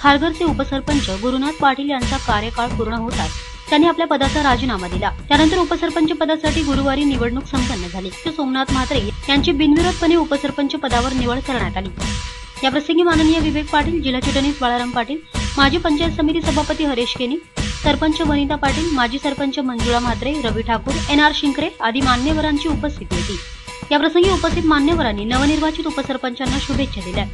खारघरचे उपसरपंच गुरुनाथ पाटील यांचा कार्यकाळ पूर्ण होताच त्यांनी आपल्या पदाचा राजीनामा दिला। त्यानंतर उपसरपंच पदासाठी गुरुवारी निवडणूक संपन्न झाली। सोमनाथ म्हात्रे यांची बिनविरोधपणे उपसरपंच पदावर निवड करण्यात आली। याप्रसंगी माननीय विवेक पाटील, जिल्हा चिटणीस बाळाराम पाटील, माजी पंचायत समिती सभापती हरेश केनी, सरपंच वनिता पाटील, माजी सरपंच मंजुळा म्हात्रे, रवी ठाकूर, NR शिंकरे आदी मान्यवरांची उपस्थिती होती। याप्रसंगी उपस्थित मान्यवरांनी नवनिर्वाचित उपसरपंचांना शुभेच्छा दिल्या।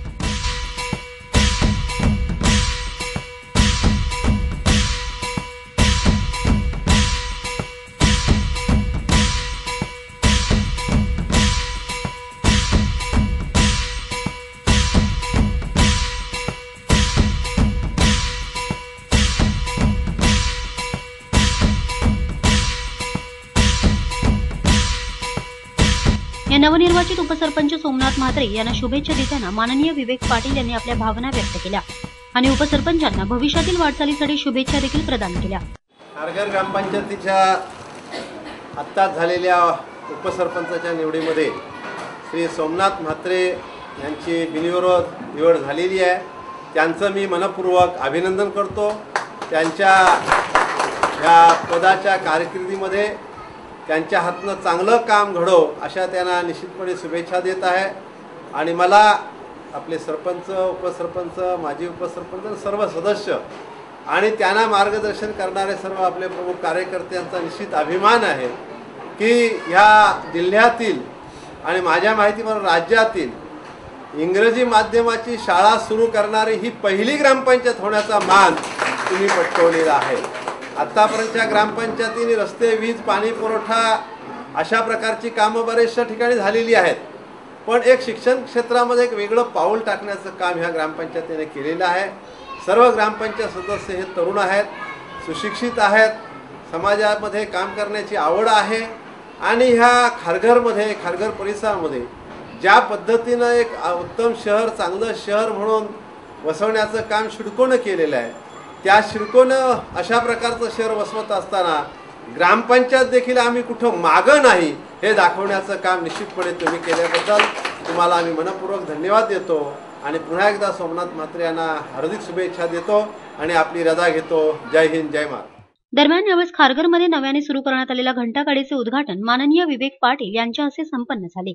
या नवनिर्वाचित उपसरपंच सोमनाथ म्हात्रे यांना शुभेच्छा देताना माननीय विवेक पाटील यांनी आपल्या भावना व्यक्त केल्या आणि उपसरपंचांना भविष्यातील वाटचालीसाठी शुभेच्छा देखील प्रदान केल्या। खारघर ग्रामपंचायतीच्या आत्ताच झालेल्या उपसरपंचाच्या निवडीमध्ये श्री सोमनाथ म्हात्रे यांची बिनविरोध निवड झालेली आहे। त्यांचं मी मनपूर्वक अभिनंदन करतो। त्यांच्या या पदाच्या कारकिर्दीमध्ये त्यांच्या हातनं चांगलं काम घडो अशा त्यांना निश्चितपणे शुभेच्छा देत आहे। आणि मला आपले सरपंच, उपसरपंच, माजी उपसरपंच, सर्व सदस्य आणि त्यांना मार्गदर्शन करणारे सर्व आपले प्रमुख कार्यकर्त्यांचा निश्चित अभिमान आहे की ह्या जिल्ह्यातील आणि माझ्या माहितीवर राज्यातील इंग्रजी माध्यमाची शाळा सुरू करणारी ही पहिली ग्रामपंचायत होण्याचा मान तुम्ही पटकावलेला आहे। आतापर्यंतच्या ग्रामपंचायतीने रस्ते, वीज, पाणी पुरवठा अशा प्रकारची कामं बरेचशा ठिकाणी झालेली आहेत, पण एक शिक्षण क्षेत्रामध्ये एक वेगळं पाऊल टाकण्याचं काम ह्या ग्रामपंचायतीने केलेलं आहे। सर्व ग्रामपंचायत सदस्य हे तरुण आहेत, सुशिक्षित आहेत, समाजामध्ये काम करण्याची आवड आहे आणि ह्या खारघरमध्ये, खारघर परिसरामध्ये ज्या पद्धतीनं एक उत्तम शहर, चांगलं शहर म्हणून वसवण्याचं काम शिडकोनं केलेलं आहे, त्या शिडकोनं अशा प्रकारचं शहर वसवत असताना ग्रामपंचायत देखील आम्ही कुठं मागं नाही हे दाखवण्याचं काम निश्चितपणे तुम्ही केल्याबद्दल तुम्हाला आम्ही मनपूर्वक धन्यवाद देतो आणि पुन्हा एकदा सोमनाथ म्हात्रे यांना हार्दिक शुभेच्छा देतो आणि आपली रजा घेतो। जय हिंद, जय महाराष्ट्र। दरम्यान यावेळेस खारघरमध्ये नव्याने सुरू करण्यात आलेल्या घंटागाडीचे उद्घाटन माननीय विवेक पाटील यांच्या हस्ते संपन्न झाले।